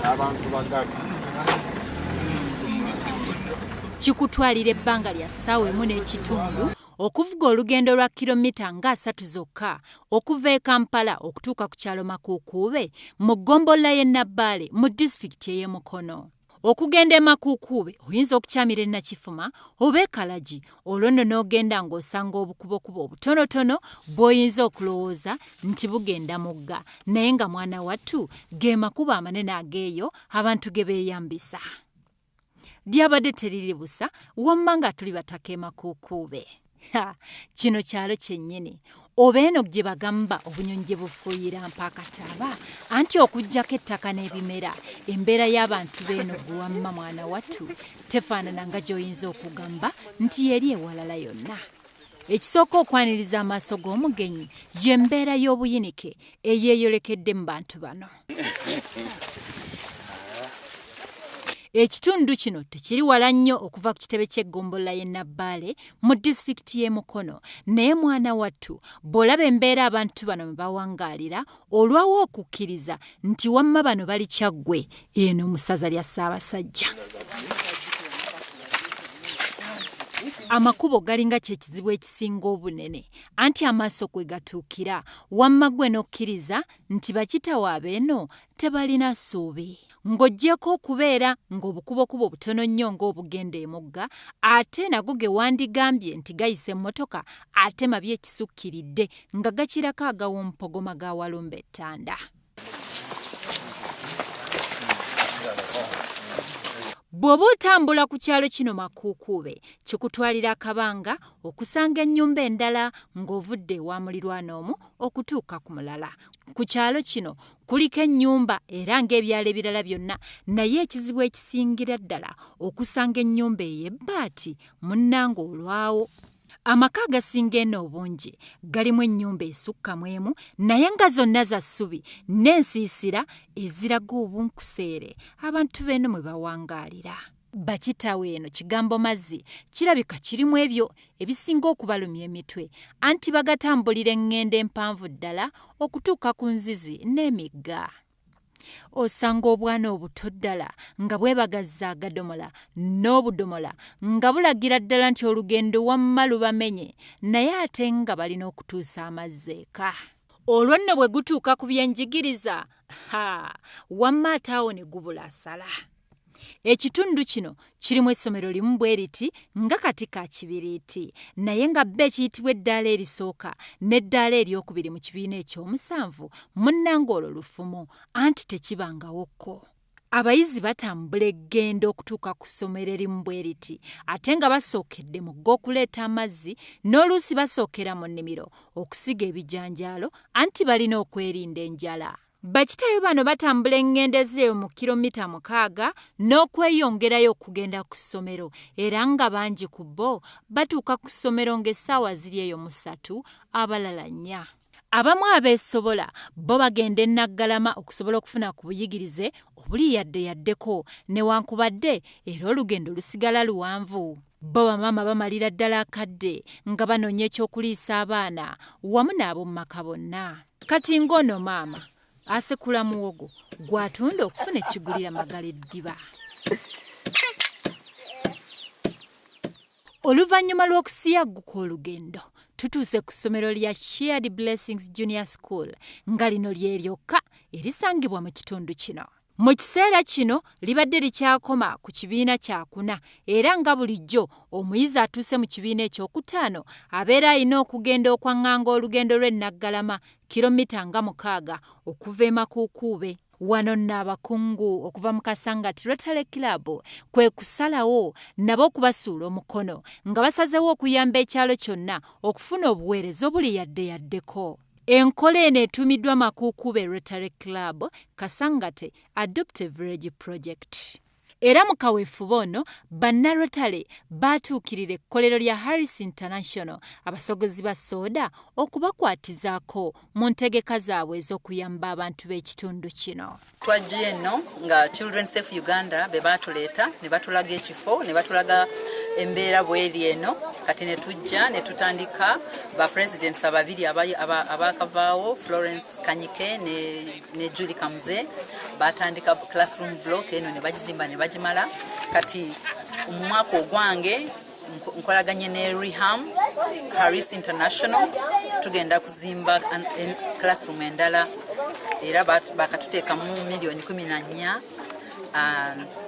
abantu bagali kikutwalira ebbanga lya ssaawa emu n'ekitundu okuvuga olugendo lwa kilomita nga 3 zokka okuva e Kampala okutuuka ku kyalo Makukuube mu ggombolola y'e Nabbaale mu disitulikiti ey'e Mukono. Okugenda e Makukuube oyinza okukyamira e Nakifuma oba Ekalagi olwo nno n'ogenda ng'osanga obukubokubo obutonotono bw'oyinza okulowooza nti bugenda mugga naye nga mwana wattu ge makubo amanene ageeyo abantu ge beeyambisa. Lyabadde teriri busa wamma nga tuli bataka e Makukuube. Kino kyalo kyennyini oba eno gye bagamba obunyonyi gye bufuuyira mpaakataaba anti okuggyako ettaka n'ebimera embeera y'abantu b'eno gwe wamma mwana wattu tefaanana nga gy'oyinza okugamba nti yeri ewalala yonna. Ekisooka okwaniriza amaaso g'omugenyi y'embeera y'obuyinike eyeeyolekedde mu bantu bano. Ekitundu kino tekiri wala nnyo okuva ku kitebe ky'eggombolola y'e Nabbaale mu disitulikiti y'e Mukono naye mwana wattu bw'olaba embeera abantu bano mwe bawangalira olwawo okukkiriza nti wamma bano bali Kyaggwe eno mu ssaza lya Ssaabasajja. Amakubo galinga kye kizibu ekisinga obunene anti amaaso kwe gatuukira wamma gwe n'okkiriza nti bakitawo ab'eno tebalina ssuubi. Ng'oggyeko okubeera ng'obukubokubo butono nnyo ng'obugenda emugga ate nago ge wandigambye nti gayisa emmotoka ate mabi ekisukkiridde nga gakirako agawompogoma ga Walumba ettanda. Bw'oba otambula ku kyalo kino Makukuube kikutwalira akabanga okusanga ennyumba endala ng'ovudde ewa mulirwana omu okutuuka ku mulala. Ku kyalo kino kuliko ennyumba era ng'ebyalo ebirala byonna naye ekizibu ekisingira ddala okusanga ennyumba ey'ebbaati munnanga olwawo. Amaka agasinga eno obungi galimu ennyumba esukka mu emu naye nga zonna za ssubi n'ensiisira eziraga obunkuseere abantu b'eno mwe bawangalira. Bakitawo eno kigambo mazzi kirabika kirimu ebyo ebisinga okubalumya emitwe anti bagatambulira eŋŋendo empanvu ddala okutuuka ku nzizi n'emigga. Osanga obwana obuto ddala nga bwebagazza agadomola n'obudomola nga bulagira ddala nti olugendo wamma lubamenye naye ate nga balina okutuusa amazzi eka. Olwo nno bwe gutuuka ku byenjigiriza wamma ate awo ne gubula asala. Ekitundu kino kirimu essomero limu bwe riti nga kati ka kibiriiti naye nga bba ekiyitibwa eddaala erisooka n'eddaala eryokubiri mu kibiina ekyomusanvu munnanga olwo lufumo anti tekibangawokko. Abayizi batambula eggendo okutuuka ku ssomero erimu bwe riti ate nga basookedde mu ggo okuleeta amazzi n'oluusi basookera mu nnimiro okusiga ebijanjaalo anti balina okwerinda enjala. Bakitayo bano batambula eŋŋendo ezeeyo mu kilomita 6 n'okweyongerayo okugenda ku ssomero era nga bangi ku bo batuuka ku ssomero ng'essaawa ziri eyo mu 3 abalala 4. Abamu abeesobola bo bagenda e Naggalama okusobola okufuna ku buyigirize obuli yaddeyaddeko newankubadde era olugendo lusigala luwanvu. Bo bamaama bamalira ddala akadde nga banoonya ekyokuliisa abaana wamu n'ab'omu maka bonna. Kati ng'ono maama asekula muwogo gwatunda okufuna ekigulira magala eddiba. Oluvannyuma lw'okusiyagguka olugendo tutuuse ku ssomero lya Shared Blessings Junior School nga lino lyeryokka erisangibwa mu kitundu kino. Mu kiseera kino libadde likyakoma ku kibiina kya 4 era nga bulijjo omuyizi atuuse mu kibiina ekyokutaano abeera alina okugenda okwaŋŋanga olugendo lw'e Naggalama kilomita nga 6 okuva e Makukuube. Wano nno abakungu okuva mu Kasangati Rotary Club kwe kusalawo nabo okubasuula omukono nga basazeewo okuyamba ekyalo kyonna okufuna obuweereza obuli yaddeyaddeko. Enkola eno etuumiddwa Makukuube Rotary Club Kasangate Adoptive Village Project. Era mu kaweefube ono bannarotale baatuukirira ekkolero lya Harris International abasogozi ba sooda okubakwatizaako mu ntegeka zaabwe ez'okuyamba abantu b'ekitundu kino. Twajja eno nga Children Safe Uganda be baatuleeta ne batulaga ekifo ne batulaga Embeera bweri eno kati ne tujja ne tutandika ba presidents ababiri abakavaawo Florence Kanyike ne Julie Kamuze batandika classroom block eno ne bagizimba ne bagimala kati mu mwaka ogwange nkolaganye ne Reham Harris International tugenda kuzimba classroom endala era bakatuteekamu $14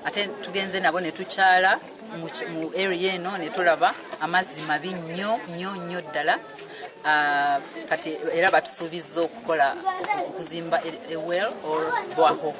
ate tugenze nabo ne tukyala mu area eno ne tulaba amazzi mabi nnyo ddala kati era batusuubizza okukola okuzimba well or bwaho.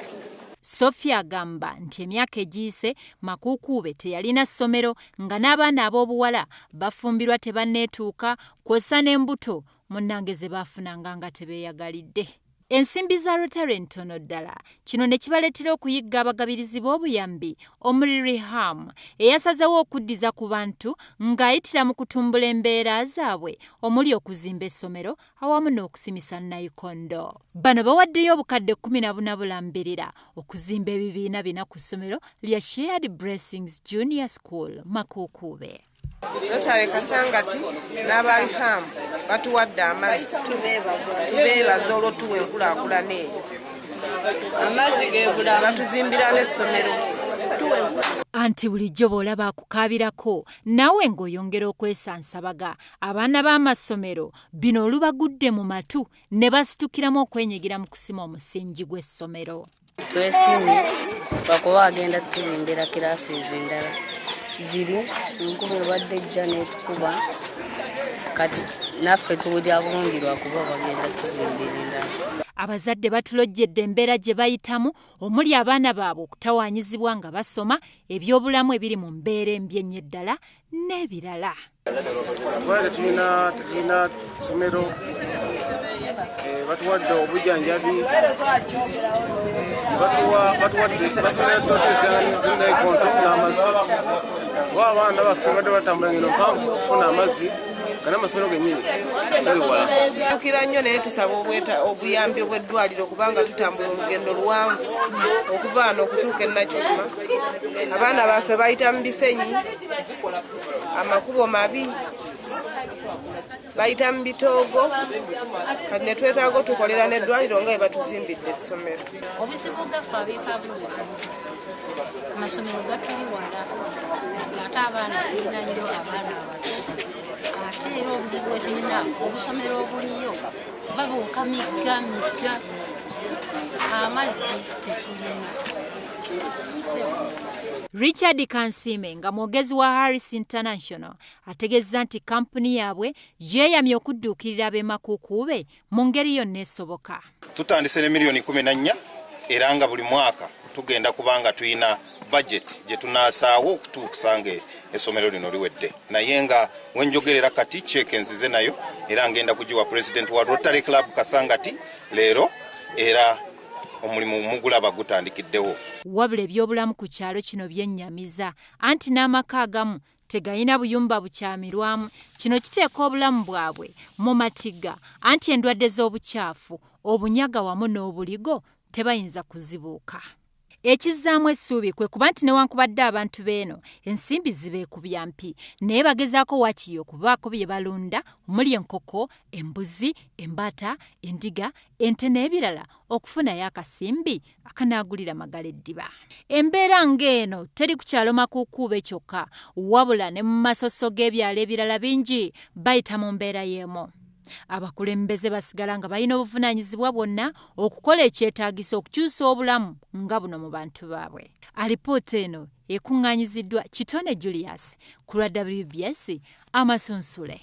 Sophia agamba nti emyaka egiyise Makukuube teyalina ssomero nga n'abaana ab'obuwala bafumbirwa tebanneetuuka kwosa n'embuto munnange ze baafunanga nga tebeeyagalidde. Ensimbi za Rotary ntono ddala kino ne kibaleetera okuyigga abagabirizi b'obuyambi omuli Reham eyasazewo okuddiza ku bantu ng'ayitira mu kutumbula embeera zaabwe omuli okuzimba essomero awamu n'okusimisa nnayikondo. Bano bawaddeyo obukadde 14 okuzimba ebibiina bina ku ssomero lya Shared Blessings Junior School Makukuube. Rotary Kasangati n'abalikamu batuwadde amazzi tubeebaza olw'otuwa enkulaakulana eyo amazzi geebula batuzimbira n'essomero anti bulijjo bw'olaba akukaabirako naawe ng'oyongera okwesansabaga abaana b'amasomero bino olubagudde mu matu ne basitukiramu okwenyigira mu kusima omusingi gw'essomero. Twesimye bakuba agenda tuzimbira kiraasi ez'endala ziri nkulu obadde ejja n'etukuba kati naffe tuwulira bulungi lwakuba bagenda tuzimbira endala. Abazadde batulojjedde embeera gye bayitamu omuli abaana baabwe okutawaanyizibwa nga basoma ebyobulamu ebiri mu mbeera embi ennyo eddala n'ebirala. Tulina ssomero batuwadde obujjanjabi batuwadde basomeddwazinaikonto n'amazzi kuba abaana baffe badde batambula ngendo mpanvu okufuna amazzi nga n'amasomero gennyini gali wala. Tukira nnyo naye tusaba obuyambi obw'eddwaliro kubanga tutambula olugendo luwanvu okuva wano okutuuka e Nakyuma. Abaana baffe bayita mu bisenyi, amakubo mabi, bayita mu bitoogo kati ne twetaaga tukolera n'eddwaliro nga bwe batuzimbidde essomero. Obuzibu gaffe abeekabulwa amasomero gatuli wala ate abaana tulina nnyo abaana abato ate era obuzibu bwe tulina obusomero obuliyo babuuka migga amazzi tetulina. Richard Kansime nga mwogezi wa Harris International ategeezza nti kampuni yaabwe yeeyamye okudduukirira ab'e Makukuube mu ngeri yonna esoboka. Tutandise ne $14 era nga buli mwaka tugenda kubanga tuyina budget gye tunaasaawo okutuukusanga essomero lino liwedde. Naye nga wenjogerera kati cheeke nzize nayo era ngenda kugiwa President wa Rotary Club Kasangati leero era omulimu mugulaba gutandikiddewo. Wabula ebyobulamu ku kyalo kino byennyamiza anti n'amaka agamu tegayina buyumba bukyamirwamu. Kino kiteeka obulamu bwabwe mu matigga anti endwadde z'obukyafu obunyaga wamu n'obuligo tebayinza kuzibuuka. Ekizzaamu essuubi kwe kuba nti newankubadde abantu b'eno ensimbi zibeekubya mpi naye bagezaako wakiyo okubaako bye balunda omuli enkoko, embuzi, embaata, endiga, ente n'ebirala okufunayo akasimbi akanaagulira magala eddiba. Embeera ng'eno teri ku kyalo Makukuube kyokka wabula ne mu masoso g'ebyalo ebirala bingi bayita mu mbeera y'emu. Abakulembeze basigala nga balina obuvunaanyizibwa bwonna okukola ekyetaagisa okukyusa obulamu nga buno mu bantu baabwe. Alipoota eno ekuŋŋaanyiziddwa Kitone Julius ku lwa WBS Amasunsule.